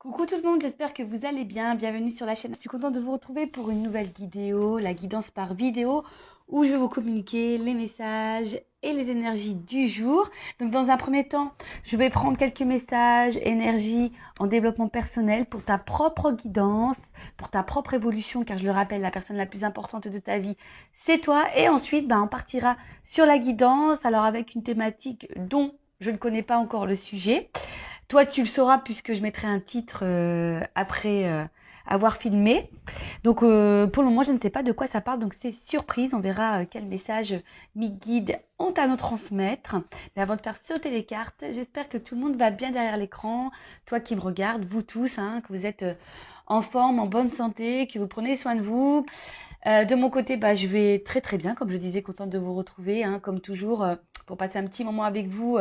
Coucou tout le monde, j'espère que vous allez bien. Bienvenue sur la chaîne. Je suis contente de vous retrouver pour une nouvelle vidéo, la guidance par vidéo, où je vais vous communiquer les messages et les énergies du jour. Donc dans un premier temps, je vais prendre quelques messages, énergie en développement personnel pour ta propre guidance, pour ta propre évolution, car je le rappelle, la personne la plus importante de ta vie, c'est toi. Et ensuite, on partira sur la guidance, alors avec une thématique dont je ne connais pas encore le sujet. Toi, tu le sauras puisque je mettrai un titre après avoir filmé. Donc, pour le moment, je ne sais pas de quoi ça parle. Donc, c'est surprise. On verra quel message mes guides ont à nous transmettre. Mais avant de faire sauter les cartes, j'espère que tout le monde va bien derrière l'écran. Toi qui me regardes, vous tous, que vous êtes en forme, en bonne santé, que vous prenez soin de vous. De mon côté, je vais très très bien. Comme je disais, contente de vous retrouver, comme toujours, pour passer un petit moment avec vous.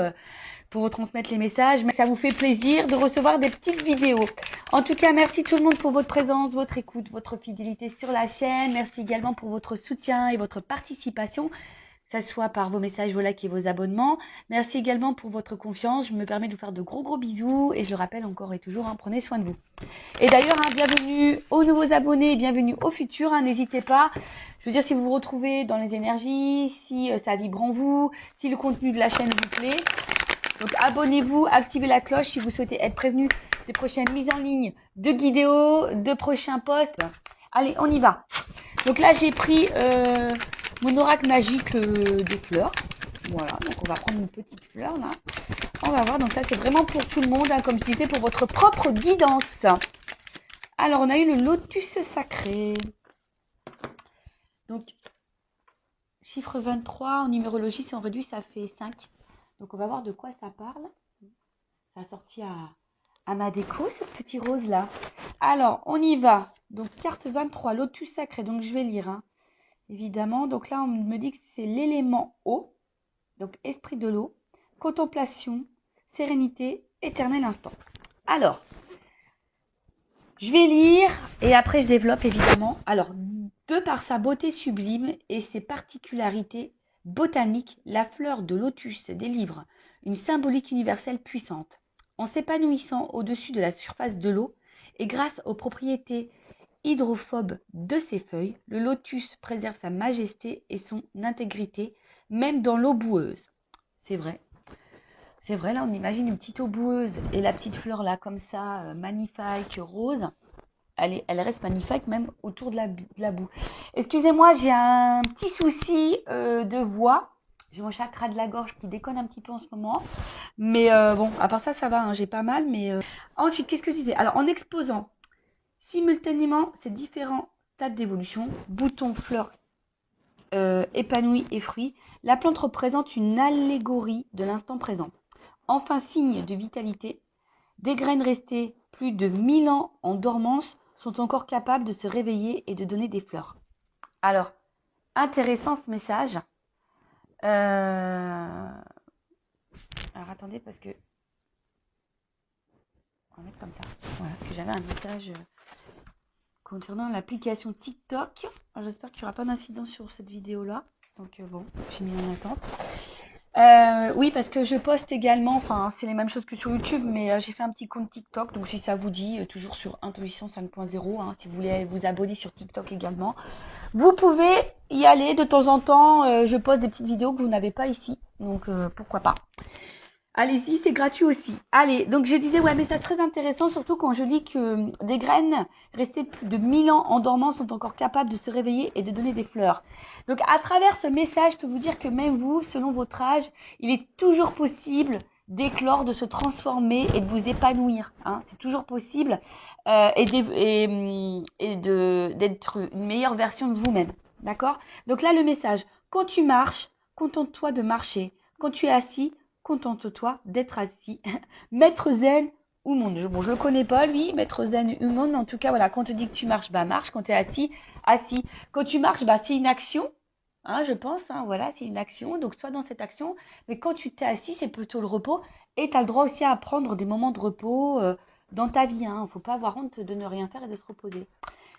Pour vous transmettre les messages, mais ça vous fait plaisir de recevoir des petites vidéos. En tout cas, merci tout le monde pour votre présence, votre écoute, votre fidélité sur la chaîne. Merci également pour votre soutien et votre participation, que ce soit par vos messages, vos likes et vos abonnements. Merci également pour votre confiance. Je me permets de vous faire de gros bisous et je le rappelle encore et toujours, prenez soin de vous. Et d'ailleurs, bienvenue aux nouveaux abonnés et bienvenue aux futurs. N'hésitez pas. Je veux dire, si vous vous retrouvez dans les énergies, si ça vibre en vous, si le contenu de la chaîne vous plaît. Donc abonnez-vous, activez la cloche si vous souhaitez être prévenu des prochaines mises en ligne de vidéos, de prochains posts. Allez, on y va. Donc là, j'ai pris mon oracle magique des fleurs. Voilà, donc on va prendre une petite fleur là. On va voir, donc ça c'est vraiment pour tout le monde, comme je disais, pour votre propre guidance. Alors, on a eu le lotus sacré. Donc, chiffre 23, en numérologie, si on réduit, ça fait 5. Donc, on va voir de quoi ça parle. Ça a sorti à ma déco, ce petit rose-là. Alors, on y va. Donc, carte 23, lotus sacré. Donc, je vais lire, évidemment. Donc là, on me dit que c'est l'élément eau. Donc, esprit de l'eau, contemplation, sérénité, éternel instant. Alors, je vais lire et après, je développe, évidemment. Alors, de par sa beauté sublime et ses particularités botaniques, la fleur de lotus délivre une symbolique universelle puissante. En s'épanouissant au-dessus de la surface de l'eau et grâce aux propriétés hydrophobes de ses feuilles, le lotus préserve sa majesté et son intégrité, même dans l'eau boueuse. C'est vrai. C'est vrai, là, on imagine une petite eau boueuse et la petite fleur là, comme ça, magnifique, rose. Elle reste magnifique même autour de la boue. Excusez-moi, j'ai un petit souci de voix. J'ai mon chakra de la gorge qui déconne un petit peu en ce moment. Mais bon, à part ça, ça va, j'ai pas mal. Mais ensuite, qu'est-ce que je disais? Alors, en exposant simultanément ces différents stades d'évolution, boutons, fleurs, épanouis et fruits, la plante représente une allégorie de l'instant présent. Enfin, signe de vitalité, des graines restées plus de 1000 ans en dormance sont encore capables de se réveiller et de donner des fleurs. Alors, intéressant ce message. Alors, attendez, parce que... On va mettre comme ça. Voilà, parce que j'avais un message concernant l'application TikTok. J'espère qu'il n'y aura pas d'incident sur cette vidéo-là. Donc, bon, j'ai mis en attente. Oui, parce que je poste également, c'est les mêmes choses que sur YouTube, mais j'ai fait un petit compte TikTok, donc si ça vous dit, toujours sur Intuition 5.0, si vous voulez vous abonner sur TikTok également, vous pouvez y aller de temps en temps. Je poste des petites vidéos que vous n'avez pas ici, donc pourquoi pas. Allez-y, c'est gratuit aussi. Allez, donc je disais, ouais, mais c'est très intéressant, surtout quand je lis que des graines restées plus de 1000 ans en dormance sont encore capables de se réveiller et de donner des fleurs. Donc à travers ce message, je peux vous dire que même vous, selon votre âge, il est toujours possible d'éclore, de se transformer et de vous épanouir. C'est toujours possible et d'être une meilleure version de vous-même. D'accord? Donc là, le message, quand tu marches, contente-toi de marcher. Quand tu es assis, contente-toi d'être assis. Maître zen ou monde. Bon, je le connais pas, lui, maître zen ou monde, mais en tout cas, voilà, quand on te dit que tu marches, marche. Quand tu es assis, assis. Quand tu marches, c'est une action, je pense, voilà, c'est une action. Donc, sois dans cette action. Mais quand tu t'es assis, c'est plutôt le repos. Et tu as le droit aussi à prendre des moments de repos dans ta vie. Il ne faut pas avoir honte de ne rien faire et de se reposer.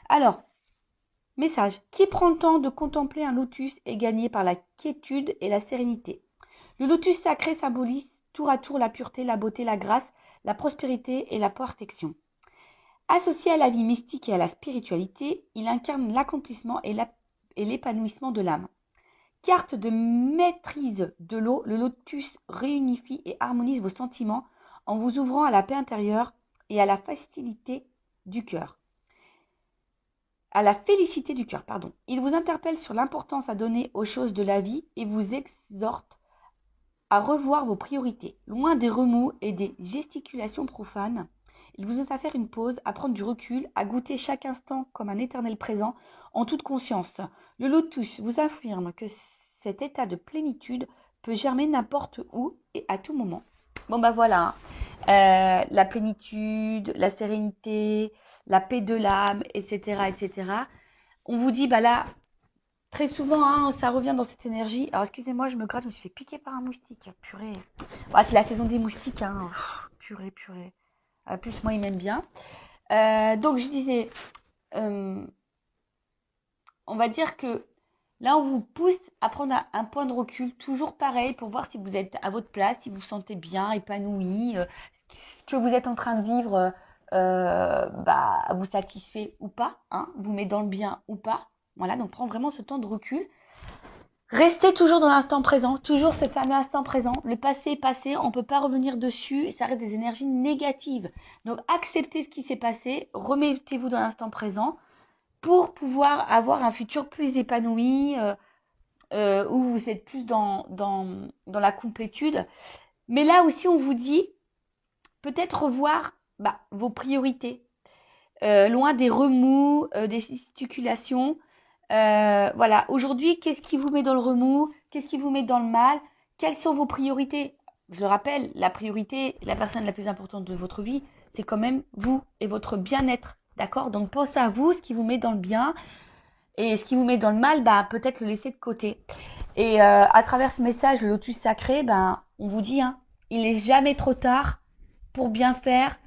Alors, message. Qui prend le temps de contempler un lotus est gagné par la quiétude et la sérénité. Le lotus sacré symbolise tour à tour la pureté, la beauté, la grâce, la prospérité et la perfection. Associé à la vie mystique et à la spiritualité, il incarne l'accomplissement et l'épanouissement de l'âme. Carte de maîtrise de l'eau, le lotus réunifie et harmonise vos sentiments en vous ouvrant à la paix intérieure et à la facilité du cœur. À la félicité du cœur, pardon. Il vous interpelle sur l'importance à donner aux choses de la vie et vous exhorte à revoir vos priorités. Loin des remous et des gesticulations profanes, il vous invite à faire une pause, à prendre du recul, à goûter chaque instant comme un éternel présent en toute conscience. Le lotus vous affirme que cet état de plénitude peut germer n'importe où et à tout moment. Bon bah voilà, la plénitude, la sérénité, la paix de l'âme, etc., etc. On vous dit, bah là, très souvent, hein, ça revient dans cette énergie. Alors, excusez-moi, je me gratte, je me suis fait piquer par un moustique. Purée. Ouais, c'est la saison des moustiques, hein. Purée, purée. Plus, moi, ils m'aiment bien. Donc, je disais, on va dire que là, on vous pousse à prendre un point de recul, toujours pareil, pour voir si vous êtes à votre place, si vous vous sentez bien, épanoui, ce que vous êtes en train de vivre vous satisfait ou pas, hein, vous met dans le bien ou pas. Voilà, donc prends vraiment ce temps de recul. Restez toujours dans l'instant présent, toujours ce fameux instant présent. Le passé est passé, on ne peut pas revenir dessus et ça reste des énergies négatives. Donc acceptez ce qui s'est passé, remettez-vous dans l'instant présent pour pouvoir avoir un futur plus épanoui, où vous êtes plus dans la complétude. Mais là aussi, on vous dit peut-être revoir vos priorités, loin des remous, des gesticulations. Voilà, aujourd'hui, qu'est-ce qui vous met dans le remous? Qu'est-ce qui vous met dans le mal? Quelles sont vos priorités? Je le rappelle, la priorité, la personne la plus importante de votre vie, c'est quand même vous et votre bien-être. D'accord? Donc pensez à vous, ce qui vous met dans le bien et ce qui vous met dans le mal, peut-être le laisser de côté. Et à travers ce message, le lotus sacré, on vous dit, hein, il n'est jamais trop tard pour bien faire,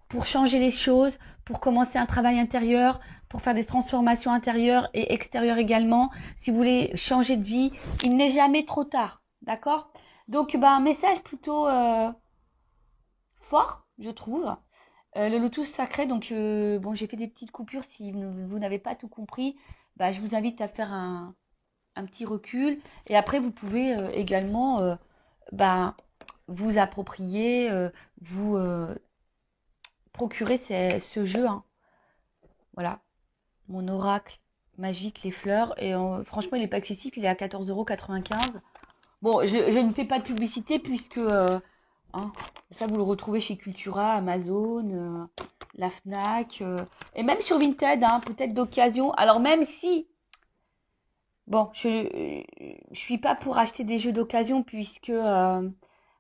pour changer les choses, pour commencer un travail intérieur, pour faire des transformations intérieures et extérieures également. Si vous voulez changer de vie, il n'est jamais trop tard. D'accord? Donc, un message plutôt fort, je trouve. Le lotus sacré, donc j'ai fait des petites coupures. Si vous n'avez pas tout compris, je vous invite à faire un petit recul. Et après, vous pouvez également vous approprier, vous procurer ce jeu. Hein. Voilà, mon oracle magique, les fleurs. Et franchement, il n'est pas excessif, il est à 14,95 €. Bon, je ne fais pas de publicité puisque ça, vous le retrouvez chez Cultura, Amazon, la Fnac, et même sur Vinted, hein, peut-être d'occasion. Alors même si, bon, je suis pas pour acheter des jeux d'occasion puisque,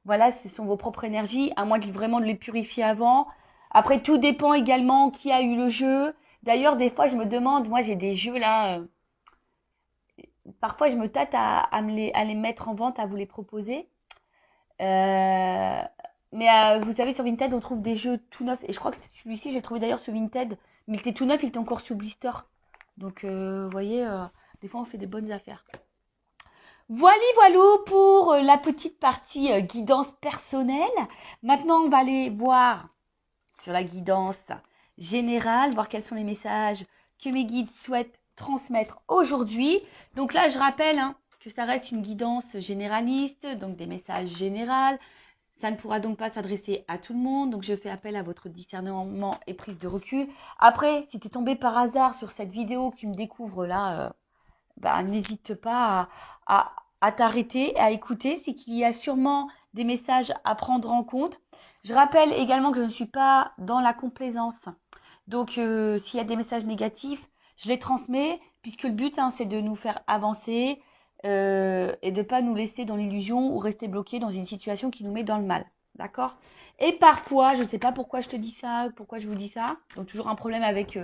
voilà, ce sont vos propres énergies, à moins vraiment de les purifier avant. Après, tout dépend également qui a eu le jeu. D'ailleurs, des fois, je me demande, moi, j'ai des jeux là. Parfois, je me tâte à les mettre en vente, à vous les proposer. Mais vous savez, sur Vinted, on trouve des jeux tout neufs. Et je crois que celui-ci, j'ai trouvé d'ailleurs sur Vinted. Mais il était tout neuf, il était encore sous blister. Donc, vous voyez, des fois, on fait des bonnes affaires. Voilou pour la petite partie guidance personnelle. Maintenant, on va aller voir sur la guidance générale, voir quels sont les messages que mes guides souhaitent transmettre aujourd'hui. Donc là, je rappelle que ça reste une guidance généraliste, donc des messages généraux. Ça ne pourra donc pas s'adresser à tout le monde. Donc, je fais appel à votre discernement et prise de recul. Après, si tu es tombé par hasard sur cette vidéo que tu me découvres là, n'hésite pas à t'arrêter, à écouter. C'est qu'il y a sûrement des messages à prendre en compte. Je rappelle également que je ne suis pas dans la complaisance. Donc, s'il y a des messages négatifs, je les transmets, puisque le but, c'est de nous faire avancer et de ne pas nous laisser dans l'illusion ou rester bloqué dans une situation qui nous met dans le mal. D'accord? Et parfois, je ne sais pas pourquoi je te dis ça, pourquoi je vous dis ça. Donc, toujours un problème avec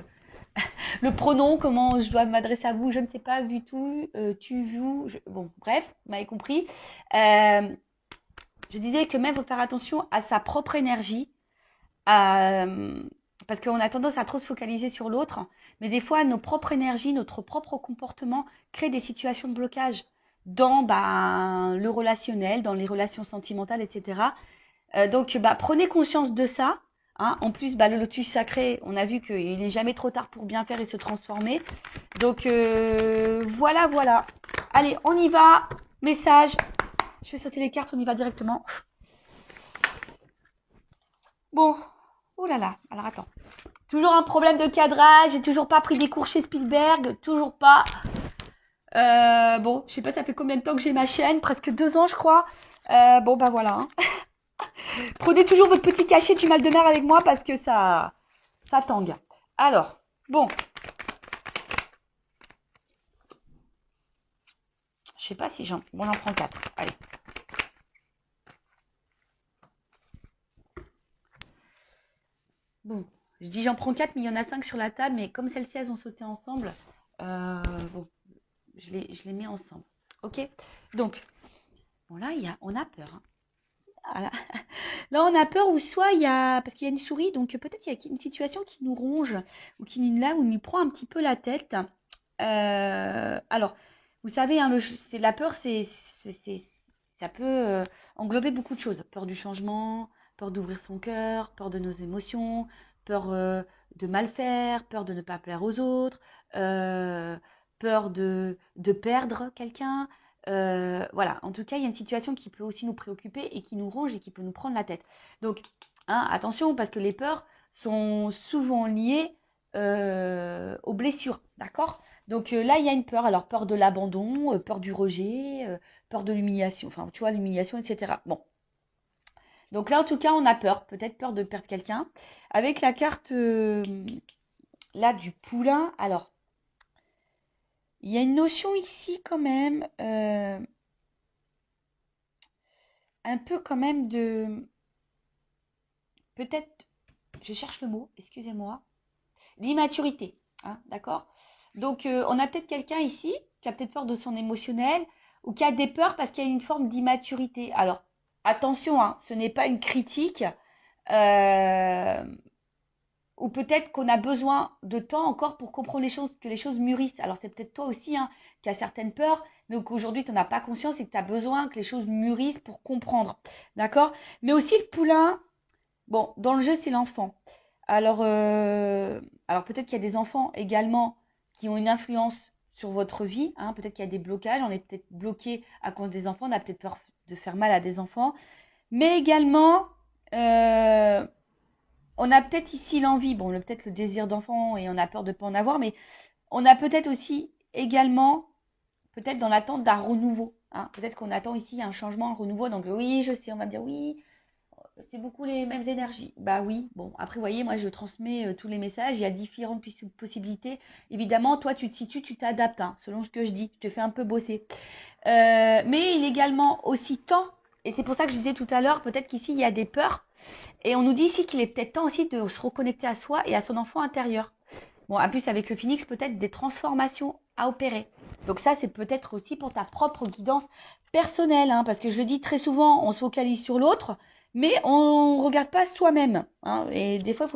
le pronom, comment je dois m'adresser à vous, je ne sais pas, vu tout, tu, vous. Bon, bref, vous m'avez compris. Je disais que même, il faut faire attention à sa propre énergie. Parce qu'on a tendance à trop se focaliser sur l'autre, mais des fois, nos propres énergies, notre propre comportement créent des situations de blocage dans le relationnel, dans les relations sentimentales, etc. Donc, prenez conscience de ça. Hein. En plus, bah, le lotus sacré, on a vu qu'il n'est jamais trop tard pour bien faire et se transformer. Donc, voilà, voilà. Allez, on y va. Message. Je vais sauter les cartes, on y va directement. Bon. Oh là là. Alors, attends. Toujours un problème de cadrage. J'ai toujours pas pris des cours chez Spielberg. Toujours pas. Bon, je sais pas, ça fait combien de temps que j'ai ma chaîne. Presque 2 ans, je crois. Bon, bah voilà. Hein. Prenez toujours votre petit cachet du mal de mer avec moi parce que ça tangue. Alors, bon. Je sais pas si j'en... Bon, j'en prends 4. Allez. Bon, je dis j'en prends 4, mais il y en a 5 sur la table. Mais comme celles-ci, elles ont sauté ensemble, bon, je les mets ensemble. Ok. Donc, bon là, on a peur. Hein. Voilà. Là, on a peur ou soit il y a... Parce qu'il y a une souris, donc peut-être il y a une situation qui nous ronge ou qui nous prend un petit peu la tête. Alors, vous savez, hein, la peur, ça peut englober beaucoup de choses. Peur du changement, peur d'ouvrir son cœur, peur de nos émotions, peur de mal faire, peur de ne pas plaire aux autres, peur de perdre quelqu'un. Voilà, en tout cas, il y a une situation qui peut aussi nous préoccuper et qui nous ronge et qui peut nous prendre la tête. Donc, hein, attention, parce que les peurs sont souvent liées aux blessures, d'accord? Donc là, il y a une peur. Alors, peur de l'abandon, peur du rejet, peur de l'humiliation. Enfin, tu vois, l'humiliation, etc. Bon. Donc là, en tout cas, on a peur. Peut-être peur de perdre quelqu'un. Avec la carte, là, du poulain. Alors, il y a une notion ici, quand même. Un peu, quand même, de... Peut-être... Je cherche le mot, excusez-moi. L'immaturité. Hein, d'accord? Donc, on a peut-être quelqu'un ici qui a peut-être peur de son émotionnel ou qui a des peurs parce qu'il y a une forme d'immaturité. Alors, attention, hein, ce n'est pas une critique. euh, ou peut-être qu'on a besoin de temps encore pour comprendre les choses, que les choses mûrissent. Alors, c'est peut-être toi aussi hein, qui as certaines peurs, mais qu'aujourd'hui, tu n'en as pas conscience et que tu as besoin que les choses mûrissent pour comprendre. D'accord? Mais aussi, le poulain, bon, dans le jeu, c'est l'enfant. Alors peut-être qu'il y a des enfants également qui ont une influence sur votre vie. Hein. Peut-être qu'il y a des blocages. On est peut-être bloqué à cause des enfants. On a peut-être peur de faire mal à des enfants. Mais également, euh, on a peut-être ici l'envie. Bon, peut-être le désir d'enfant et on a peur de ne pas en avoir. Mais on a peut-être aussi également, peut-être dans l'attente d'un renouveau. Hein. Peut-être qu'on attend ici un changement, un renouveau. Donc oui, je sais, on va me dire oui, c'est beaucoup les mêmes énergies. Bah oui, bon, après, vous voyez, moi, je transmets tous les messages. Il y a différentes possibilités. Évidemment, toi, tu te situes, tu t'adaptes, hein, selon ce que je dis. Je te fais un peu bosser. Mais il est également aussi temps, et c'est pour ça que je disais tout à l'heure, peut-être qu'ici, il y a des peurs. Et on nous dit ici qu'il est peut-être temps aussi de se reconnecter à soi et à son enfant intérieur. Bon, en plus, avec le phénix, peut-être des transformations à opérer. Donc ça, c'est peut-être aussi pour ta propre guidance personnelle, hein, parce que je le dis très souvent, on se focalise sur l'autre, mais on ne regarde pas soi-même. Hein, et des fois,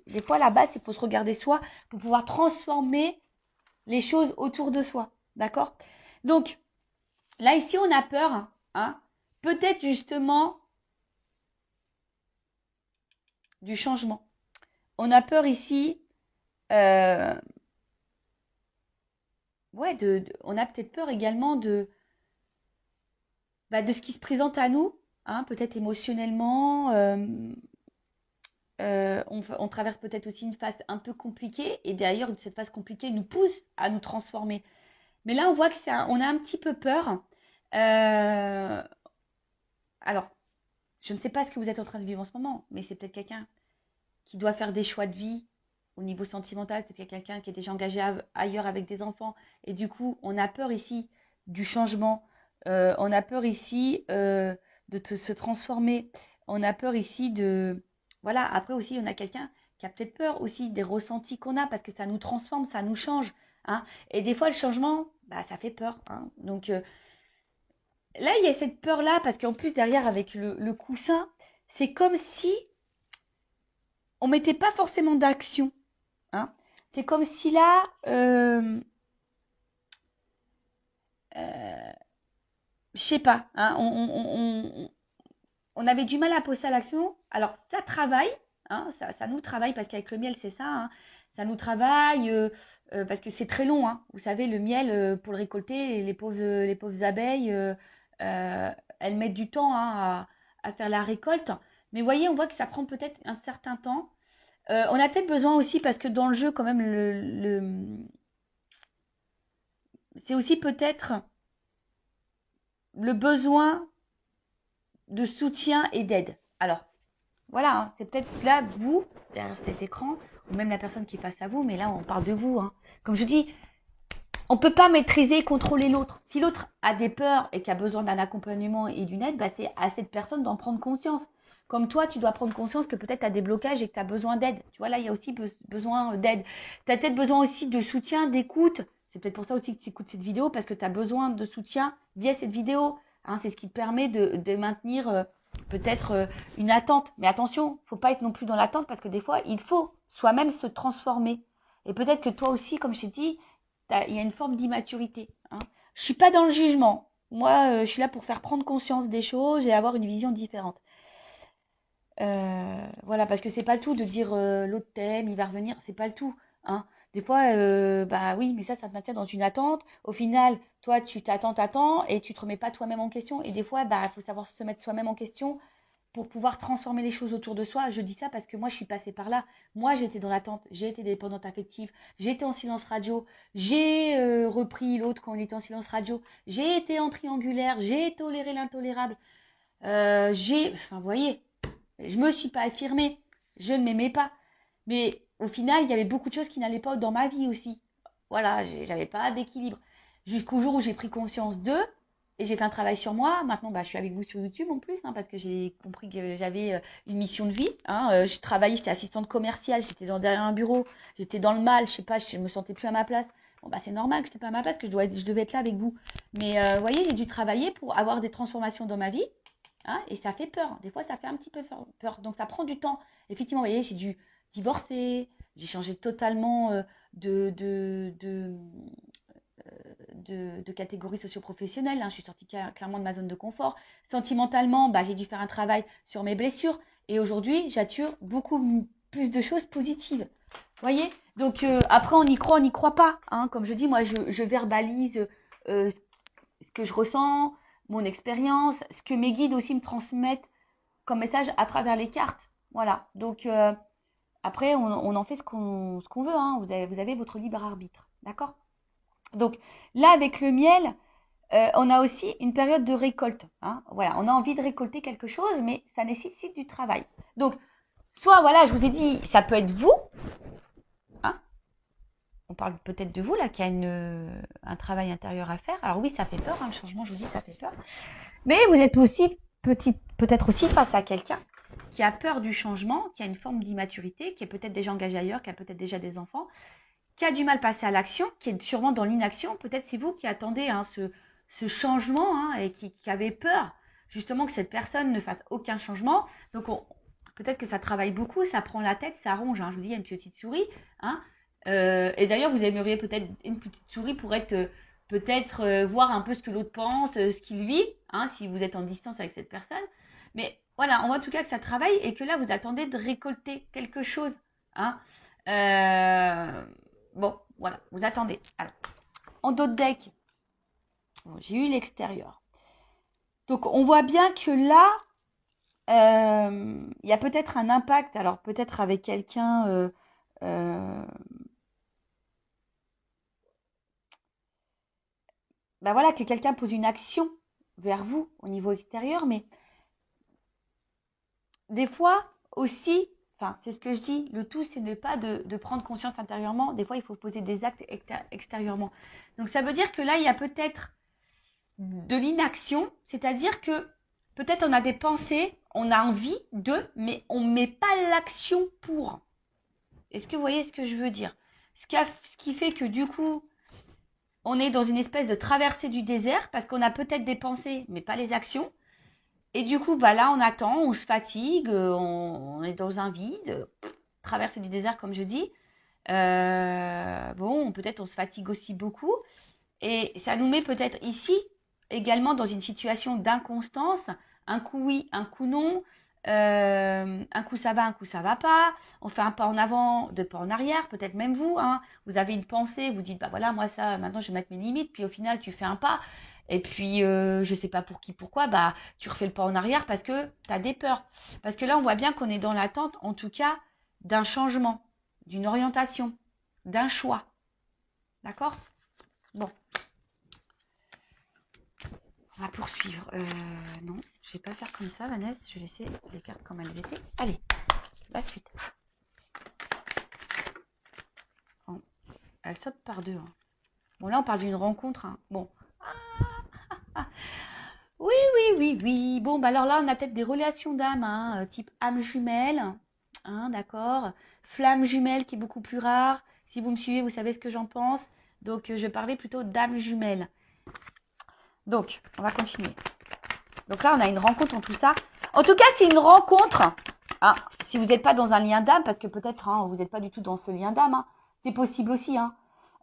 des fois, à la base, il faut se regarder soi pour pouvoir transformer les choses autour de soi. D'accord? Donc, là, ici, on a peur, hein, peut-être justement du changement. On a peur ici, euh, ouais, on a peut-être peur également de ce qui se présente à nous, hein, peut-être émotionnellement. On traverse peut-être aussi une phase un peu compliquée et d'ailleurs cette phase compliquée nous pousse à nous transformer. Mais là, on voit que on a un petit peu peur. Euh, alors, je ne sais pas ce que vous êtes en train de vivre en ce moment, mais c'est peut-être quelqu'un qui doit faire des choix de vie au niveau sentimental. C'est peut-être quelqu'un qui est déjà engagé ailleurs avec des enfants. Et du coup, on a peur ici du changement. On a peur ici de se transformer. On a peur ici de... Voilà, après aussi, on a quelqu'un qui a peut-être peur aussi des ressentis qu'on a parce que ça nous transforme, ça nous change. Hein. Et des fois, le changement, bah, ça fait peur. Hein. Donc là, il y a cette peur-là parce qu'en plus, derrière, avec le coussin, c'est comme si on mettait pas forcément d'action. Hein. C'est comme si là, je sais pas, hein, on avait du mal à passer à l'action. Alors, ça travaille, hein, ça nous travaille, parce qu'avec le miel, c'est ça, hein, ça nous travaille, parce que c'est très long, hein. Vous savez, le miel, pour le récolter, les pauvres abeilles, elles mettent du temps, hein, à faire la récolte. Mais vous voyez, on voit que ça prend peut-être un certain temps. On a peut-être besoin aussi, parce que dans le jeu, quand même, c'est aussi peut-être le besoin de soutien et d'aide. Alors, voilà, hein, c'est peut-être là, vous, derrière cet écran, ou même la personne qui est face à vous, mais là, on parle de vous, hein. Comme je dis, on ne peut pas maîtriser et contrôler l'autre. Si l'autre a des peurs et qui a besoin d'un accompagnement et d'une aide, bah, c'est à cette personne d'en prendre conscience. Comme toi, tu dois prendre conscience que peut-être tu as des blocages et que tu as besoin d'aide. Tu vois, là, il y a aussi besoin d'aide. Tu as peut-être besoin aussi de soutien, d'écoute. C'est peut-être pour ça aussi que tu écoutes cette vidéo, parce que tu as besoin de soutien via cette vidéo. Hein, c'est ce qui te permet de maintenir peut-être une attente. Mais attention, il ne faut pas être non plus dans l'attente, parce que des fois, il faut soi-même se transformer. Et peut-être que toi aussi, comme je t'ai dit, il y a une forme d'immaturité. Hein. Je ne suis pas dans le jugement. Moi, je suis là pour faire prendre conscience des choses et avoir une vision différente. Voilà, parce que c'est pas le tout de dire l'autre t'aime, il va revenir, c'est pas le tout. Hein. Des fois, bah oui, mais ça te maintient dans une attente. Au final, toi, tu t'attends, et tu te remets pas toi-même en question. Et des fois, bah, il faut savoir se mettre soi-même en question pour pouvoir transformer les choses autour de soi. Je dis ça parce que moi, je suis passée par là. Moi, j'étais dans l'attente, j'ai été dépendante affective, j'ai été en silence radio, j'ai repris l'autre quand on était en silence radio, j'ai été en triangulaire, j'ai toléré l'intolérable, enfin, vous voyez, je me suis pas affirmée, je ne m'aimais pas. Mais au final, il y avait beaucoup de choses qui n'allaient pas dans ma vie aussi. Voilà, j'avais pas d'équilibre. Jusqu'au jour où j'ai pris conscience d'eux, et j'ai fait un travail sur moi. Maintenant, bah, je suis avec vous sur YouTube en plus, hein, parce que j'ai compris que j'avais une mission de vie. Hein. Je travaillais, j'étais assistante commerciale, j'étais derrière un bureau, j'étais dans le mal, je sais pas, je me sentais plus à ma place. Bon, bah, c'est normal que je n'étais pas à ma place, que je devais être là avec vous. Mais vous voyez, j'ai dû travailler pour avoir des transformations dans ma vie. Hein, et ça fait peur. Des fois, ça fait un petit peu peur. Donc, ça prend du temps. Effectivement, vous voyez, j'ai dû divorcer, j'ai changé totalement de, de, de, de catégorie socio-professionnelle. Hein. Je suis sortie clairement de ma zone de confort. Sentimentalement, bah, j'ai dû faire un travail sur mes blessures. Et aujourd'hui, j'attire beaucoup plus de choses positives. Vous voyez? Donc, après, on y croit, on n'y croit pas. Hein. Comme je dis, moi, je verbalise ce que je ressens, mon expérience, ce que mes guides aussi me transmettent comme message à travers les cartes. Voilà. Donc, après, on en fait ce qu'on veut. Hein. Vous avez votre libre arbitre. D'accord? Donc, là, avec le miel, on a aussi une période de récolte. Hein. Voilà. On a envie de récolter quelque chose, mais ça nécessite du travail. Donc, soit, voilà, je vous ai dit, ça peut être vous. Hein. On parle peut-être de vous, là, qui a un travail intérieur à faire. Alors oui, ça fait peur. Hein, le changement, je vous dis, ça fait peur. Mais vous êtes aussi peut-être aussi face à quelqu'un qui a peur du changement, qui a une forme d'immaturité, qui est peut-être déjà engagé ailleurs, qui a peut-être déjà des enfants, qui a du mal à passer à l'action, qui est sûrement dans l'inaction. Peut-être c'est vous qui attendez hein, ce changement hein, et qui avez peur justement que cette personne ne fasse aucun changement. Donc peut-être que ça travaille beaucoup, ça prend la tête, ça ronge. Hein. Je vous dis, il y a une petite souris. Hein. Et d'ailleurs, vous aimeriez peut-être une petite souris pour être peut-être voir un peu ce que l'autre pense, ce qu'il vit, hein, si vous êtes en distance avec cette personne. Mais voilà, on voit en tout cas que ça travaille et que là, vous attendez de récolter quelque chose. Hein. Bon, voilà, vous attendez. Alors, en dos de deck, bon, j'ai eu l'extérieur. Donc, on voit bien que là, il y a peut-être un impact, alors peut-être avec quelqu'un... bah voilà, que quelqu'un pose une action vers vous au niveau extérieur, mais des fois aussi, enfin c'est ce que je dis, le tout c'est ne pas de prendre conscience intérieurement, des fois il faut poser des actes extérieurement. Donc ça veut dire que là il y a peut-être de l'inaction, c'est-à-dire que peut-être on a des pensées, on a envie de, mais on ne met pas l'action pour. Est-ce que vous voyez ce que je veux dire? Ce qui fait que du coup, on est dans une espèce de traversée du désert parce qu'on a peut-être des pensées, mais pas les actions. Et du coup, bah là, on attend, on se fatigue, on est dans un vide, traversée du désert, comme je dis. Bon, peut-être on se fatigue aussi beaucoup. Et ça nous met peut-être ici également dans une situation d'inconstance, un coup oui, un coup non. Un coup ça va, un coup ça va pas. On fait un pas en avant, deux pas en arrière. Peut-être même vous, hein, vous avez une pensée, vous dites bah voilà moi ça maintenant je vais mettre mes limites. Puis au final tu fais un pas et puis je sais pas pour qui pourquoi bah tu refais le pas en arrière parce que tu as des peurs. Parce que là on voit bien qu'on est dans l'attente en tout cas d'un changement, d'une orientation, d'un choix. D'accord? Bon, on va poursuivre. Non, je vais pas faire comme ça, Vanessa. Je vais laisser les cartes comme elles étaient. Allez, la suite. Bon, elle saute par deux. Hein. Bon, là, on parle d'une rencontre. Hein. Bon. Ah, oui, oui, oui, oui. Bon, bah alors là, on a peut-être des relations d'âme, hein, type âme jumelle. Hein, d'accord. Flamme jumelle qui est beaucoup plus rare. Si vous me suivez, vous savez ce que j'en pense. Donc, je parlais plutôt d'âme jumelle. Donc, on va continuer. Donc là, on a une rencontre en tout ça. En tout cas, c'est une rencontre. Hein, si vous n'êtes pas dans un lien d'âme, parce que peut-être hein, vous n'êtes pas du tout dans ce lien d'âme, hein, c'est possible aussi. Hein.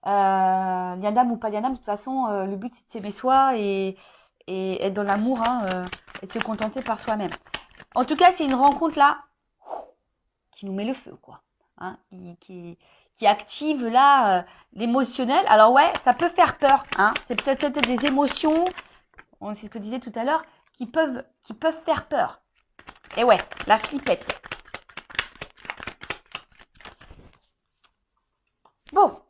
Lien d'âme ou pas lien d'âme, de toute façon, le but c'est de s'aimer soi et être dans l'amour hein, et de se contenter par soi-même. En tout cas, c'est une rencontre là qui nous met le feu, quoi. Hein, qui active là l'émotionnel. Alors ouais, ça peut faire peur. Hein, c'est peut-être des émotions, c'est ce que je disais tout à l'heure, qui peuvent faire peur. Et ouais, la flippette. Bon.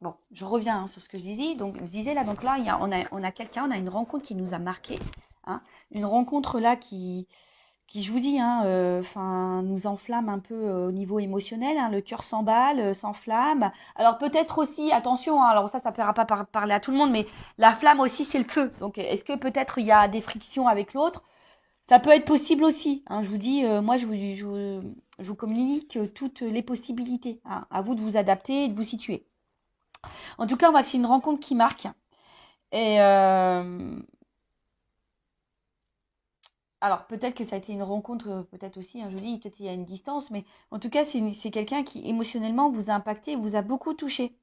Bon, je reviens hein, sur ce que je disais. Donc, je disais là, donc là, on a quelqu'un, on a une rencontre qui nous a marqué. Hein, une rencontre là qui je vous dis, hein, nous enflamme un peu au niveau émotionnel. Hein, le cœur s'emballe, s'enflamme. Alors peut-être aussi, attention, hein, alors ça ne plaira pas parler à tout le monde, mais la flamme aussi, c'est le feu. Donc, est-ce que peut-être il y a des frictions avec l'autre? Ça peut être possible aussi. Hein, je vous dis, moi, je vous communique toutes les possibilités. Hein, à vous de vous adapter et de vous situer. En tout cas, on voit que c'est une rencontre qui marque. Et alors, peut-être que ça a été une rencontre, peut-être aussi, hein, je vous dis, peut-être il y a une distance, mais en tout cas, c'est quelqu'un qui émotionnellement vous a impacté et vous a beaucoup touché.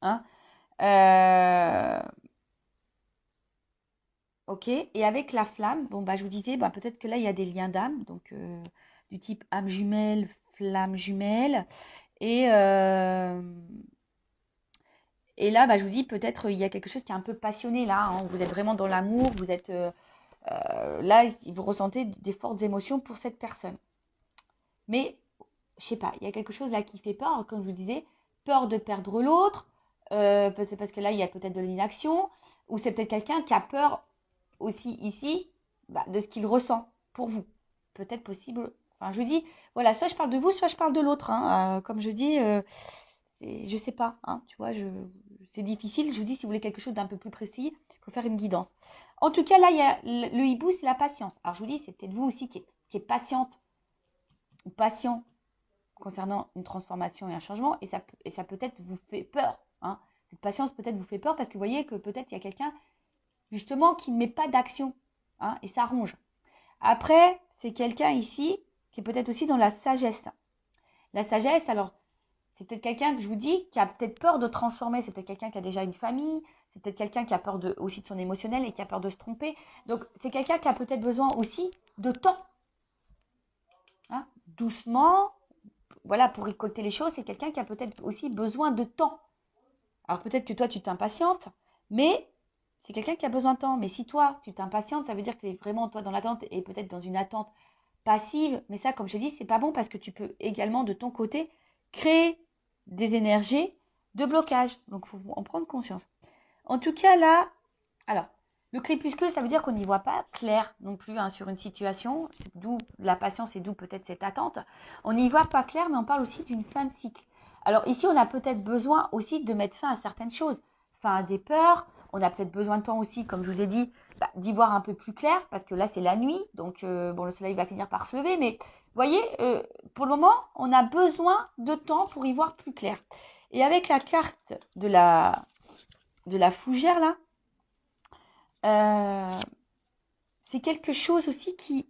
Hein. Euh, ok, et avec la flamme, bon, bah, je vous disais, bah, peut-être que là, il y a des liens d'âme, donc du type âme jumelle, flamme jumelle. Et, euh, et là, bah, je vous dis, peut-être il y a quelque chose qui est un peu passionné là. Hein, vous êtes vraiment dans l'amour, vous êtes là, vous ressentez des fortes émotions pour cette personne. Mais, je sais pas, il y a quelque chose là qui fait peur, comme je vous disais, peur de perdre l'autre, peut-être parce que là, il y a peut-être de l'inaction, ou c'est peut-être quelqu'un qui a peur aussi ici bah, de ce qu'il ressent pour vous. Peut-être possible. Enfin, je vous dis, voilà, soit je parle de vous, soit je parle de l'autre. Hein. Comme je dis, je sais pas, hein, tu vois, c'est difficile. Je vous dis, si vous voulez quelque chose d'un peu plus précis, il faut faire une guidance. En tout cas, là, il y a le hibou, c'est la patience. Alors, je vous dis, c'est peut-être vous aussi qui est patiente ou patient concernant une transformation et un changement, et ça peut-être vous fait peur. Hein. Cette patience peut-être vous fait peur parce que vous voyez que peut-être il y a quelqu'un justement qui ne met pas d'action, hein, et ça ronge. Après, c'est quelqu'un ici qui est peut-être aussi dans la sagesse. La sagesse, alors, c'est peut-être quelqu'un que je vous dis qui a peut-être peur de transformer, c'est peut-être quelqu'un qui a déjà une famille, c'est peut-être quelqu'un qui a peur aussi de son émotionnel et qui a peur de se tromper. Donc, c'est quelqu'un qui a peut-être besoin aussi de temps. Hein, doucement, voilà, pour récolter les choses, c'est quelqu'un qui a peut-être aussi besoin de temps. Alors peut-être que toi, tu t'impatientes, mais c'est quelqu'un qui a besoin de temps. Mais si toi, tu t'impatientes, ça veut dire que tu es vraiment, toi, dans l'attente et peut-être dans une attente passive. Mais ça, comme je dis, c'est pas bon parce que tu peux également, de ton côté, créer des énergies de blocage. Donc, il faut en prendre conscience. En tout cas, là, alors, le crépuscule, ça veut dire qu'on n'y voit pas clair non plus hein, sur une situation. C'est d'où la patience et d'où peut-être cette attente. On n'y voit pas clair, mais on parle aussi d'une fin de cycle. Alors ici, on a peut-être besoin aussi de mettre fin à certaines choses. Fin à des peurs. On a peut-être besoin de temps aussi, comme je vous ai dit, bah, d'y voir un peu plus clair, parce que là, c'est la nuit. Donc, bon, le soleil va finir par se lever. Mais vous voyez, pour le moment, on a besoin de temps pour y voir plus clair. Et avec la carte de la fougère, là, euh, c'est quelque chose aussi qui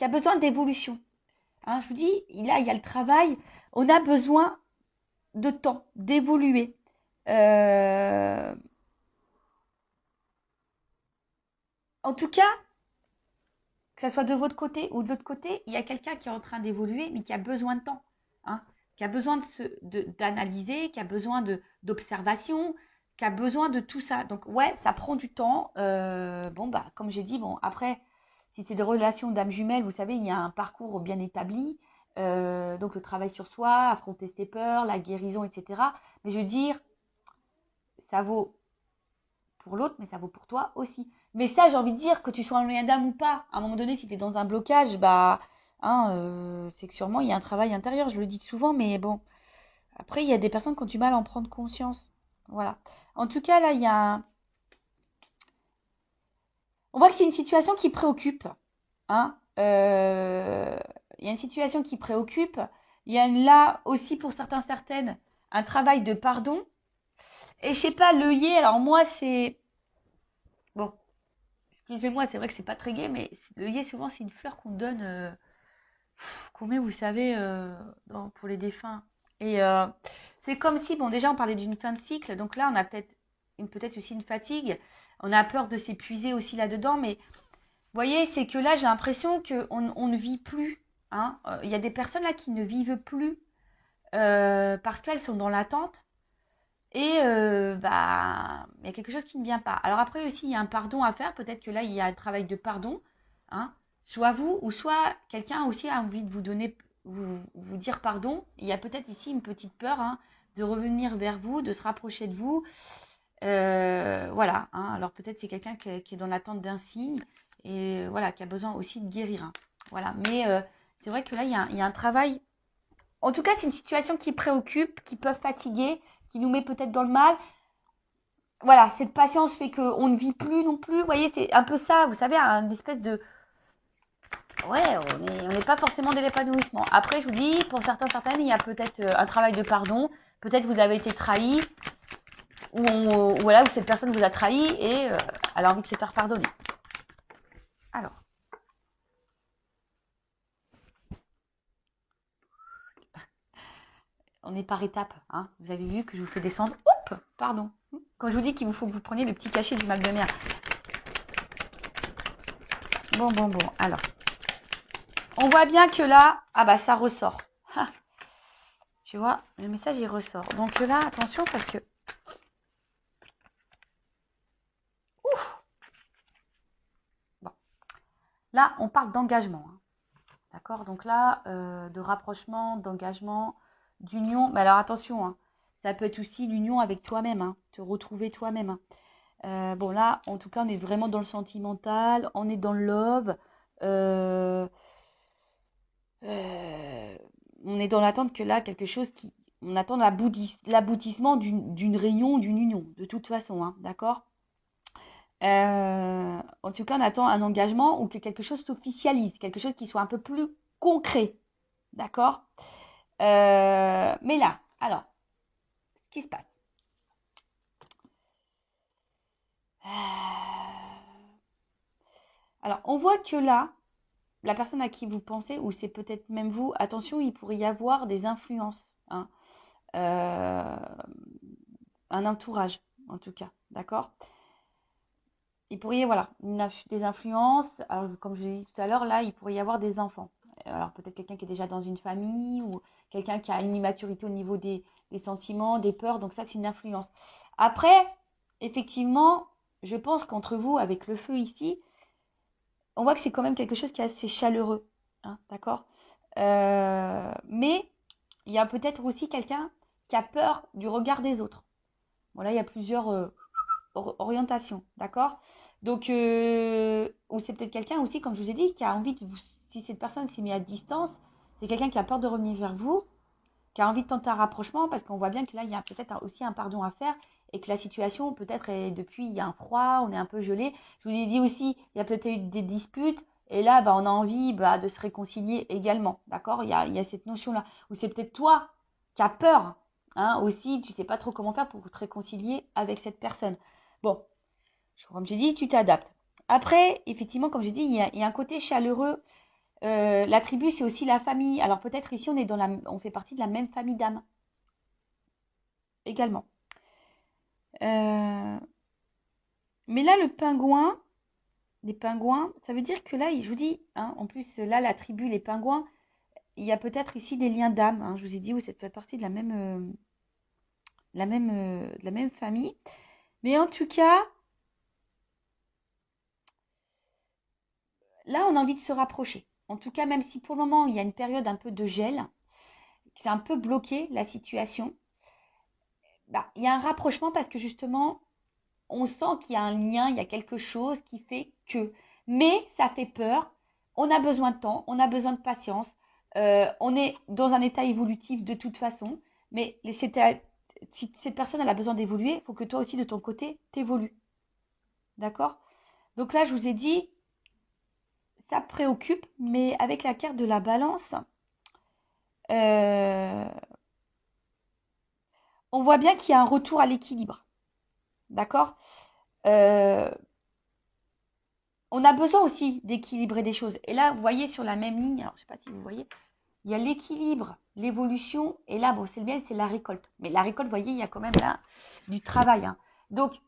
a besoin d'évolution. Hein, je vous dis, là, il y a le travail. On a besoin de temps, d'évoluer. Euh, En tout cas, que ça soit de votre côté ou de l'autre côté, il y a quelqu'un qui est en train d'évoluer, mais qui a besoin de temps, hein, qui a besoin d'analyser, qui a besoin d'observation, qui a besoin de tout ça. Donc, ouais, ça prend du temps. Bon, bah, comme j'ai dit, bon, après, si c'est des relations d'âme jumelle, vous savez, il y a un parcours bien établi. Donc, le travail sur soi, affronter ses peurs, la guérison, etc. Mais je veux dire, ça vaut pour l'autre, mais ça vaut pour toi aussi. Mais ça, j'ai envie de dire que tu sois un lien d'âme ou pas, à un moment donné, si tu es dans un blocage, bah, hein, c'est que sûrement il y a un travail intérieur, je le dis souvent, mais bon. Après, il y a des personnes qui ont du mal à en prendre conscience. Voilà. En tout cas, là, il y a on voit que c'est une situation qui préoccupe. Hein. Il y a une situation qui préoccupe. Il y a là aussi, pour certains, certaines, un travail de pardon. Et je sais pas, l'œillet, alors moi, c'est... Bon, excusez-moi, c'est vrai que c'est pas très gai, mais l'œillet, souvent, c'est une fleur qu'on donne, qu'on met, vous savez, pour les défunts. Et c'est comme si, bon, déjà, on parlait d'une fin de cycle, donc là, on a peut-être aussi une fatigue. On a peur de s'épuiser aussi là-dedans, mais vous voyez, c'est que là, j'ai l'impression qu'on ne vit plus. Hein. Il y a des personnes là qui ne vivent plus parce qu'elles sont dans l'attente. Et bah, il y a quelque chose qui ne vient pas. Alors après aussi, il y a un pardon à faire. Peut-être que là, il y a un travail de pardon. Hein. Soit vous, ou soit quelqu'un aussi a envie de vous donner, vous dire pardon. Il y a peut-être ici une petite peur, hein, de revenir vers vous, de se rapprocher de vous. Voilà. Hein. Alors peut-être c'est quelqu'un qui est dans l'attente d'un signe et voilà, qui a besoin aussi de guérir. Hein. Voilà. Mais c'est vrai que là, il y a un travail. En tout cas, c'est une situation qui préoccupe, qui peut fatiguer, qui nous met peut-être dans le mal. Voilà, cette patience fait qu'on ne vit plus non plus. Vous voyez, c'est un peu ça, vous savez, une espèce de... Ouais, on n'est pas forcément dans l'épanouissement. Après, je vous dis, pour certains, certaines, il y a peut-être un travail de pardon. Peut-être vous avez été trahi, voilà, où cette personne vous a trahi et elle a envie de se faire pardonner. Alors, on est par étapes. Hein. Vous avez vu que je vous fais descendre. Oups, pardon. Quand je vous dis qu'il vous faut que vous preniez le petit cachet du mal de mer. Bon. Alors, on voit bien que là, ah bah ça ressort. Ha. Tu vois, le message il ressort. Donc là, attention parce que... Ouf. Bon. Là, on parle d'engagement. Hein. D'accord. Donc là, de rapprochement, d'engagement, d'union. Mais alors attention, hein, ça peut être aussi l'union avec toi-même, hein, te retrouver toi-même. Bon là, en tout cas, on est vraiment dans le sentimental, on est dans le love. euh, euh, on est dans l'attente que là, quelque chose qui... On attend l'aboutissement d'une réunion, d'une union, de toute façon, hein, d'accord. En tout cas, on attend un engagement ou que quelque chose s'officialise, quelque chose qui soit un peu plus concret. D'accord. Mais là, alors, ce qui se passe. Alors, on voit que là, la personne à qui vous pensez, ou c'est peut-être même vous, attention, il pourrait y avoir des influences. Hein. Euh, un entourage, en tout cas. D'accord. Il pourrait y avoir des influences. Alors, comme je l'ai dit tout à l'heure, là, il pourrait y avoir des enfants. Alors, peut-être quelqu'un qui est déjà dans une famille ou quelqu'un qui a une immaturité au niveau des sentiments, des peurs. Donc, ça, c'est une influence. Après, effectivement, je pense qu'entre vous, avec le feu ici, on voit que c'est quand même quelque chose qui est assez chaleureux. Hein, d'accord. Mais il y a peut-être aussi quelqu'un qui a peur du regard des autres. Bon, là, il y a plusieurs orientations. D'accord. Donc, ou c'est peut-être quelqu'un aussi, comme je vous ai dit, qui a envie de vous. Si cette personne s'est mise à distance, c'est quelqu'un qui a peur de revenir vers vous, qui a envie de tenter un rapprochement, parce qu'on voit bien que là, il y a peut-être aussi un pardon à faire et que la situation, peut-être, est depuis, il y a un froid, on est un peu gelé. Je vous ai dit aussi, il y a peut-être eu des disputes, et là, bah, on a envie de se réconcilier également. D'accord. Il y a cette notion-là. Ou c'est peut-être toi qui as peur, hein, aussi, tu sais pas trop comment faire pour te réconcilier avec cette personne. Bon, comme j'ai dit, tu t'adaptes. Après, effectivement, comme j'ai dit, il y a un côté chaleureux. La tribu, c'est aussi la famille. Alors peut-être ici, on fait partie de la même famille d'âmes également. Mais là, le pingouin, les pingouins, ça veut dire que là, je vous dis, hein, en plus, là, la tribu, les pingouins, il y a peut-être ici des liens d'âme. Hein, je vous ai dit, vous faites partie de de la même famille. Mais en tout cas, là, on a envie de se rapprocher. En tout cas, même si pour le moment, il y a une période un peu de gel, c'est un peu bloqué la situation, bah, il y a un rapprochement parce que justement, on sent qu'il y a un lien, il y a quelque chose qui fait que. Mais ça fait peur. On a besoin de temps, on a besoin de patience. On est dans un état évolutif de toute façon. Mais si cette personne elle a besoin d'évoluer, il faut que toi aussi de ton côté t'évolues. D'accord? Donc là, je vous ai dit, ça préoccupe, mais avec la carte de la balance, euh, on voit bien qu'il y a un retour à l'équilibre. D'accord? Euh, on a besoin aussi d'équilibrer des choses. Et là, vous voyez sur la même ligne, alors je ne sais pas si vous voyez, il y a l'équilibre, l'évolution, et là, bon, c'est le bien, c'est la récolte. Mais la récolte, vous voyez, il y a quand même là du travail. Hein. Donc,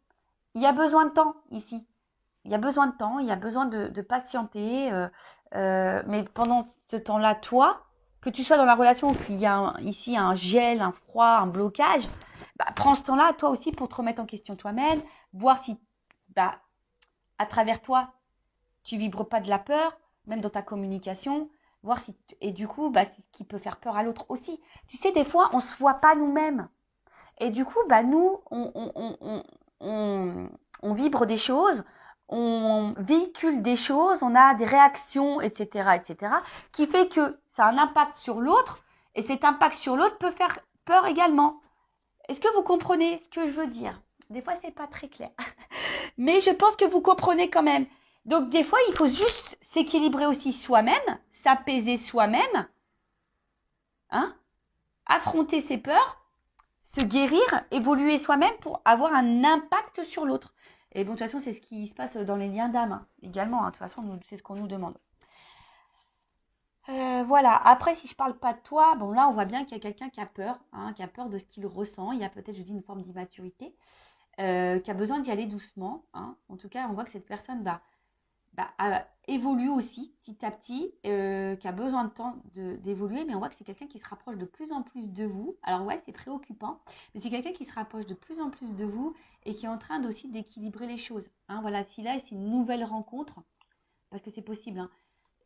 il y a besoin de temps ici. Il y a besoin de temps, il y a besoin de patienter. Mais pendant ce temps-là, toi, que tu sois dans la relation où il y a ici un gel, un froid, un blocage, bah, prends ce temps-là, toi aussi, pour te remettre en question toi-même, voir si, bah, à travers toi, tu vibres pas de la peur, même dans ta communication, voir si et du coup, bah, c'est ce qui peut faire peur à l'autre aussi. Tu sais, des fois, on se voit pas nous-mêmes. Et du coup, bah, nous, on vibre des choses, on véhicule des choses, on a des réactions, etc., qui fait que ça a un impact sur l'autre, et cet impact sur l'autre peut faire peur également. Est-ce que vous comprenez ce que je veux dire? Des fois, c'est pas très clair. Mais je pense que vous comprenez quand même. Donc, des fois, il faut juste s'équilibrer aussi soi-même, s'apaiser soi-même, hein, affronter ses peurs, se guérir, évoluer soi-même pour avoir un impact sur l'autre. Et bon, de toute façon, c'est ce qui se passe dans les liens d'âme hein, également. Hein. De toute façon, c'est ce qu'on nous demande. Voilà. Après, si je parle pas de toi, bon là, on voit bien qu'il y a quelqu'un qui a peur, hein, qui a peur de ce qu'il ressent. Il y a peut-être, je dis, une forme d'immaturité, qui a besoin d'y aller doucement. Hein. En tout cas, on voit que cette personne évolue aussi petit à petit, qui a besoin de temps d'évoluer, mais on voit que c'est quelqu'un qui se rapproche de plus en plus de vous. Alors ouais, c'est préoccupant, mais c'est quelqu'un qui se rapproche de plus en plus de vous et qui est en train aussi d'équilibrer les choses. Hein, voilà, si là c'est une nouvelle rencontre, parce que c'est possible. Hein.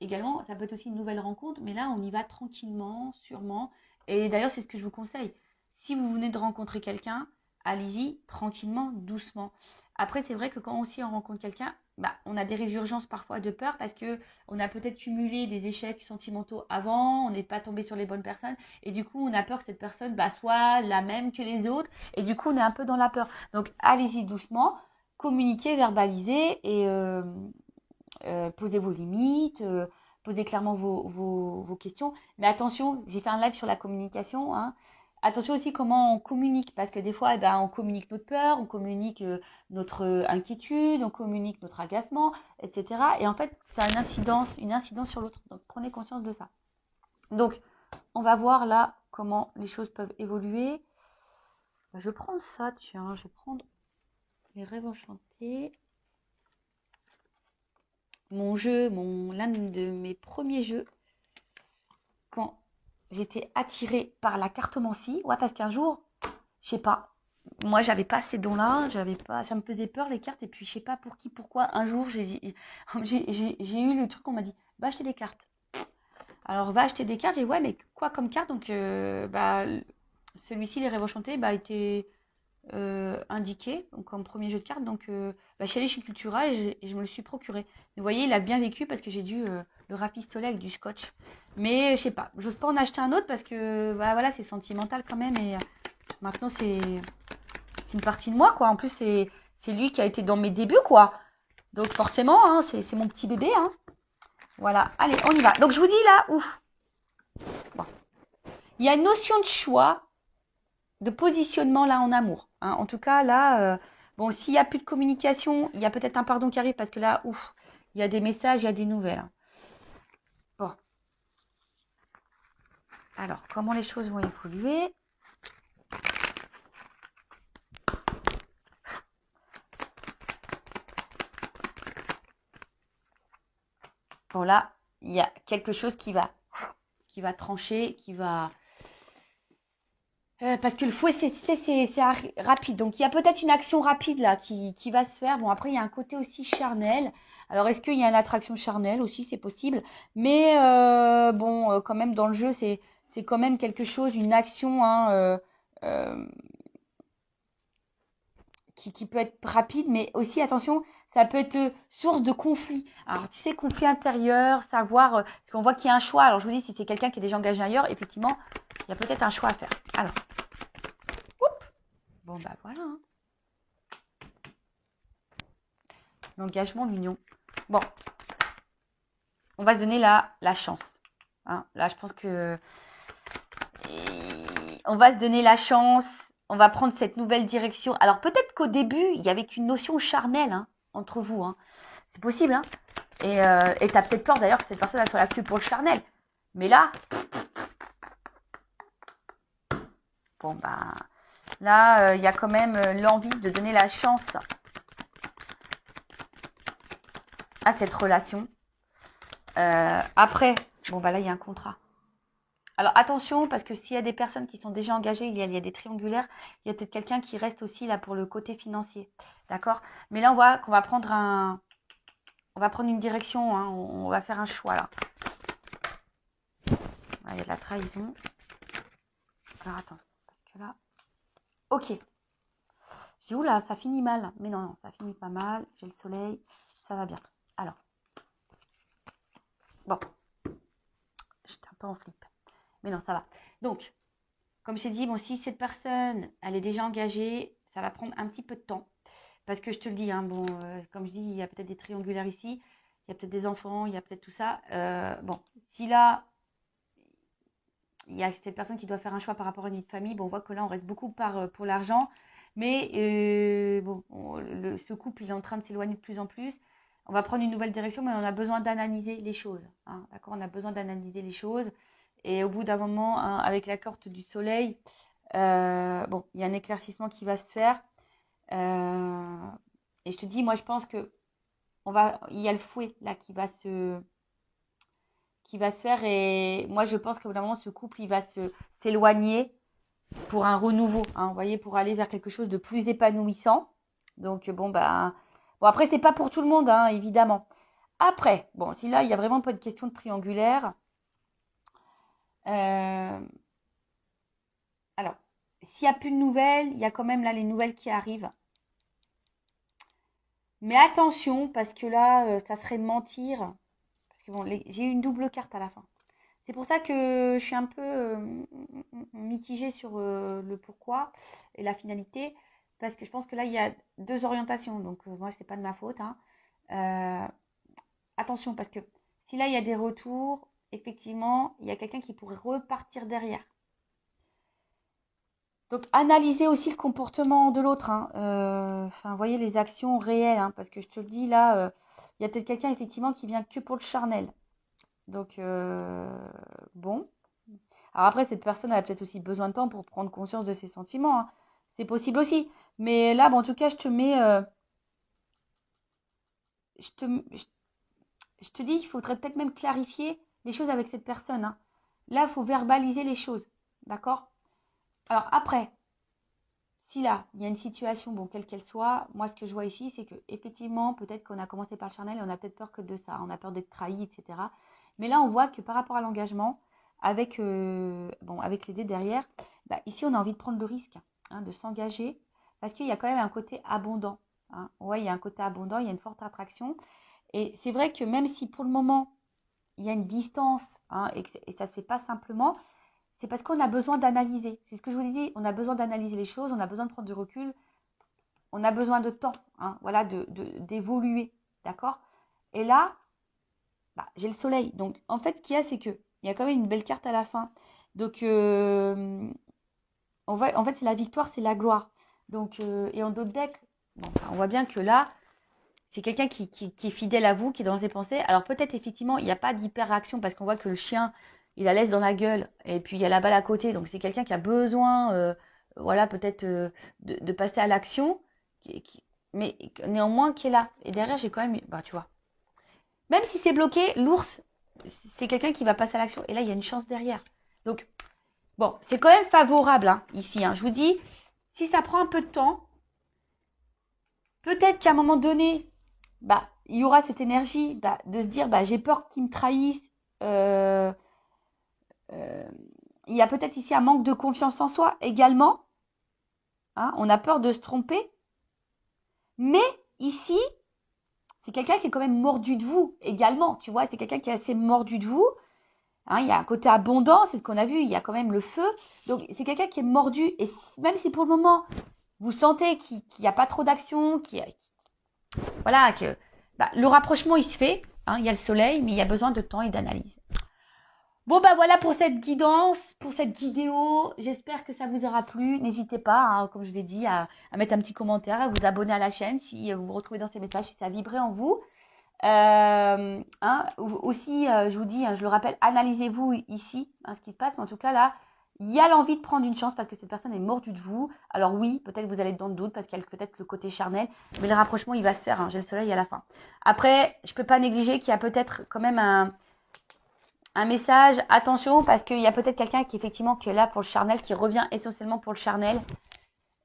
Également, ça peut être aussi une nouvelle rencontre, mais là on y va tranquillement, sûrement. Et d'ailleurs, c'est ce que je vous conseille. Si vous venez de rencontrer quelqu'un, allez-y tranquillement, doucement. Après, c'est vrai que quand aussi on rencontre quelqu'un, bah, on a des résurgences parfois de peur parce que on a peut-être cumulé des échecs sentimentaux avant, on n'est pas tombé sur les bonnes personnes et du coup on a peur que cette personne bah, soit la même que les autres et du coup on est un peu dans la peur. Donc allez-y doucement, communiquez, verbalisez et posez vos limites, posez clairement vos questions. Mais attention, j'ai fait un live sur la communication. Hein. Attention aussi comment on communique, parce que des fois, eh ben, on communique notre peur, on communique notre inquiétude, on communique notre agacement, etc. Et en fait, ça a une incidence sur l'autre. Donc, prenez conscience de ça. Donc, on va voir là comment les choses peuvent évoluer. Je vais prendre ça, tiens, je vais prendre les rêves enchantés. L'un de mes premiers jeux, quand j'étais attirée par la cartomancie, ouais, parce qu'un jour, je sais pas, moi j'avais pas ces dons-là, ça me faisait peur les cartes, et puis je sais pas pour qui, pourquoi, un jour j'ai eu le truc, on m'a dit, va acheter des cartes. Alors va acheter des cartes, j'ai dit, ouais, mais quoi comme carte? Donc, celui-ci, les rêves enchantés, était indiqué donc comme premier jeu de cartes. Donc, je suis allée chez Cultura et je me le suis procuré. Vous voyez, il a bien vécu parce que j'ai dû le rafistoler avec du scotch. Mais je sais pas, j'ose pas en acheter un autre parce que bah, voilà, c'est sentimental quand même. Et maintenant, c'est une partie de moi, quoi. En plus, c'est lui qui a été dans mes débuts, quoi. Donc, forcément, hein, c'est mon petit bébé. Hein. Voilà, allez, on y va. Donc, je vous dis là, ouf. Bon. Il y a une notion de choix de positionnement là en amour. Hein. En tout cas, là, bon, s'il n'y a plus de communication, il y a peut-être un pardon qui arrive parce que là, ouf, il y a des messages, il y a des nouvelles. Hein. Bon. Alors, comment les choses vont évoluer? moment-là, il y a quelque chose qui va trancher, qui va... parce que le fouet, c'est rapide. Donc, il y a peut-être une action rapide là qui va se faire. Bon, après, il y a un côté aussi charnel. Alors, est-ce qu'il y a une attraction charnelle aussi? C'est possible. Mais bon, quand même, dans le jeu, c'est quand même quelque chose, une action hein, euh, qui peut être rapide. Mais aussi, attention, ça peut être source de conflit. Alors, tu sais, conflit intérieur, savoir... parce qu'on voit qu'il y a un choix. Alors, je vous dis, si c'est quelqu'un qui est déjà engagé ailleurs, effectivement, il y a peut-être un choix à faire. Alors, bon, bah voilà. Hein. L'engagement, l'union. Bon, on va se donner la chance. Hein. Là, je pense que on va se donner la chance. On va prendre cette nouvelle direction. Alors, peut-être qu'au début, il y avait qu'une notion charnelle hein, entre vous. Hein. C'est possible. Hein. Et tu as peut-être peur d'ailleurs que cette personne elle soit là que pour le charnel. Mais là, bon, bah, là, il y a quand même l'envie de donner la chance à cette relation. Après, bon, bah là, il y a un contrat. Alors attention, parce que s'il y a des personnes qui sont déjà engagées, il y a des triangulaires, il y a peut-être quelqu'un qui reste aussi là pour le côté financier. D'accord? Mais là, on voit qu'on va prendre une direction, hein, on va faire un choix là. Là, il y a de la trahison. Alors attends, parce que là. Ok. J'ai où là, ça finit mal. Mais non, non, ça finit pas mal. J'ai le soleil, ça va bien. Alors. Bon. J'étais un peu en flip. Mais non, ça va. Donc, comme j'ai dit, bon, si cette personne, elle est déjà engagée, ça va prendre un petit peu de temps. Parce que je te le dis, hein, bon, comme je dis, il y a peut-être des triangulaires ici, il y a peut-être des enfants, il y a peut-être tout ça. Bon, si là, il y a cette personne qui doit faire un choix par rapport à une vie de famille, bon, on voit que là, on reste beaucoup pour l'argent. Mais bon, ce couple, il est en train de s'éloigner de plus en plus. On va prendre une nouvelle direction, mais on a besoin d'analyser les choses. Hein, d'accord? On a besoin d'analyser les choses. Et au bout d'un moment, hein, avec la carte du soleil, bon, il y a un éclaircissement qui va se faire. Et je te dis, moi, je pense que il y a le fouet là qui va se faire. Et moi, je pense que vraiment, ce couple, il va s'éloigner pour un renouveau. Hein, vous voyez, pour aller vers quelque chose de plus épanouissant. Donc, bon, bah, bon, après, c'est pas pour tout le monde, hein, évidemment. Après, bon, si là, il y a vraiment pas de question de triangulaire. Alors, s'il n'y a plus de nouvelles, il y a quand même là les nouvelles qui arrivent. Mais attention, parce que là, ça serait mentir. Parce que bon, j'ai eu une double carte à la fin. C'est pour ça que je suis un peu mitigée sur le pourquoi et la finalité. Parce que je pense que là, il y a deux orientations. Donc, moi, c'est pas de ma faute. Hein. Attention, parce que si là, il y a des retours, effectivement, il y a quelqu'un qui pourrait repartir derrière. Donc, analysez aussi le comportement de l'autre. Hein. Enfin, vous voyez les actions réelles. Hein, parce que je te le dis, là, il y a peut-être quelqu'un, effectivement, qui vient que pour le charnel. Donc, bon. Alors après, cette personne a peut-être aussi besoin de temps pour prendre conscience de ses sentiments. Hein. C'est possible aussi. Mais là, bon, en tout cas, je te mets... je te dis, il faudrait peut-être même clarifier les choses avec cette personne. Hein. Là, il faut verbaliser les choses. D'accord? Alors après, si là, il y a une situation, bon, quelle qu'elle soit, moi, ce que je vois ici, c'est que effectivement, peut-être qu'on a commencé par le charnel et on a peut-être peur que de ça. On a peur d'être trahi, etc. Mais là, on voit que par rapport à l'engagement, avec, avec les dés derrière, bah, ici, on a envie de prendre le risque hein, de s'engager parce qu'il y a quand même un côté abondant. Hein. Ouais, il y a un côté abondant, il y a une forte attraction. Et c'est vrai que même si pour le moment, il y a une distance hein, et ça ne se fait pas simplement, c'est parce qu'on a besoin d'analyser. C'est ce que je vous ai dit, on a besoin d'analyser les choses, on a besoin de prendre du recul, on a besoin de temps, hein, voilà, d'évoluer, d'accord? Et là, bah, j'ai le soleil. Donc, en fait, ce qu'il y a, c'est qu'il y a quand même une belle carte à la fin. Donc, en fait, c'est la victoire, c'est la gloire. Donc, et en d'autres decks, bon, on voit bien que là, c'est quelqu'un qui est fidèle à vous, qui est dans ses pensées. Alors peut-être effectivement, il n'y a pas d'hyper-réaction parce qu'on voit que le chien, il la laisse dans la gueule et puis il y a la balle à côté. Donc c'est quelqu'un qui a besoin, voilà, peut-être de passer à l'action, mais néanmoins qui est là. Et derrière, j'ai quand même, bah tu vois, Même si c'est bloqué, l'ours, c'est quelqu'un qui va passer à l'action. Et là, il y a une chance derrière. Donc, bon, c'est quand même favorable hein, ici. Hein. Je vous dis, si ça prend un peu de temps, peut-être qu'à un moment donné, bah, il y aura cette énergie bah, de se dire, bah, j'ai peur qu'ils me trahissent. Euh, euh, il y a peut-être ici un manque de confiance en soi également. Hein, on a peur de se tromper. Mais ici, c'est quelqu'un qui est quand même mordu de vous également. Tu vois, c'est quelqu'un qui est assez mordu de vous. Hein, il y a un côté abondant, c'est ce qu'on a vu, il y a quand même le feu. Donc, c'est quelqu'un qui est mordu. Et même si pour le moment, vous sentez qu'il n'y a pas trop d'action, voilà, que bah, le rapprochement, il se fait. Hein, il y a le soleil, mais il y a besoin de temps et d'analyse. Bon, bah voilà pour cette guidance, pour cette vidéo. J'espère que ça vous aura plu. N'hésitez pas, hein, comme je vous ai dit, à mettre un petit commentaire, à vous abonner à la chaîne si vous vous retrouvez dans ces messages, si ça a vibré en vous. Aussi, je vous dis, hein, je le rappelle, analysez-vous ici, hein, ce qui se passe. Mais en tout cas, là, il y a l'envie de prendre une chance parce que cette personne est mordue de vous. Alors oui, peut-être vous allez être dans le doute parce qu'il y a peut-être le côté charnel. Mais le rapprochement, il va se faire. Hein, j'ai le soleil à la fin. Après, je ne peux pas négliger qu'il y a peut-être quand même un message. Attention parce qu'il y a peut-être quelqu'un qui effectivement qui est là pour le charnel, qui revient essentiellement pour le charnel.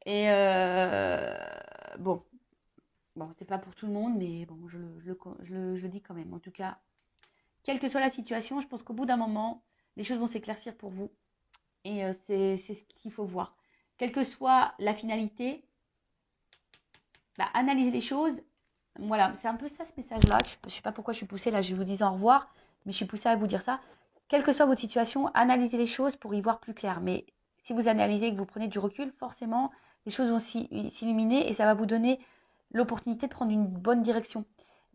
Et bon. Bon, c'est pas pour tout le monde, mais bon, je le dis quand même. En tout cas, quelle que soit la situation, je pense qu'au bout d'un moment, les choses vont s'éclaircir pour vous. Et c'est ce qu'il faut voir. Quelle que soit la finalité, bah, analyser les choses. Voilà, c'est un peu ça ce message-là. Je ne sais pas pourquoi je suis poussée, là je vous dis au revoir, mais je suis poussée à vous dire ça. Quelle que soit votre situation, analysez les choses pour y voir plus clair. Mais si vous analysez et que vous prenez du recul, forcément, les choses vont s'illuminer et ça va vous donner l'opportunité de prendre une bonne direction.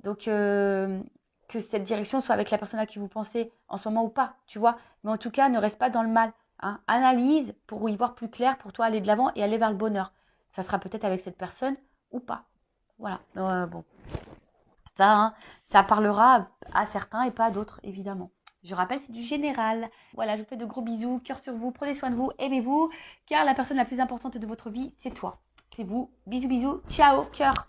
Donc, que cette direction soit avec la personne à qui vous pensez en ce moment ou pas, tu vois. Mais en tout cas, ne reste pas dans le mal. Hein. Analyse pour y voir plus clair, pour toi aller de l'avant et aller vers le bonheur. Ça sera peut-être avec cette personne ou pas. Voilà. Bon, ça, hein, ça parlera à certains et pas à d'autres, évidemment. Je rappelle, c'est du général. Voilà, je vous fais de gros bisous, cœur sur vous, prenez soin de vous, aimez-vous, car la personne la plus importante de votre vie, c'est toi. C'est vous. Bisous, bisous, ciao, cœur.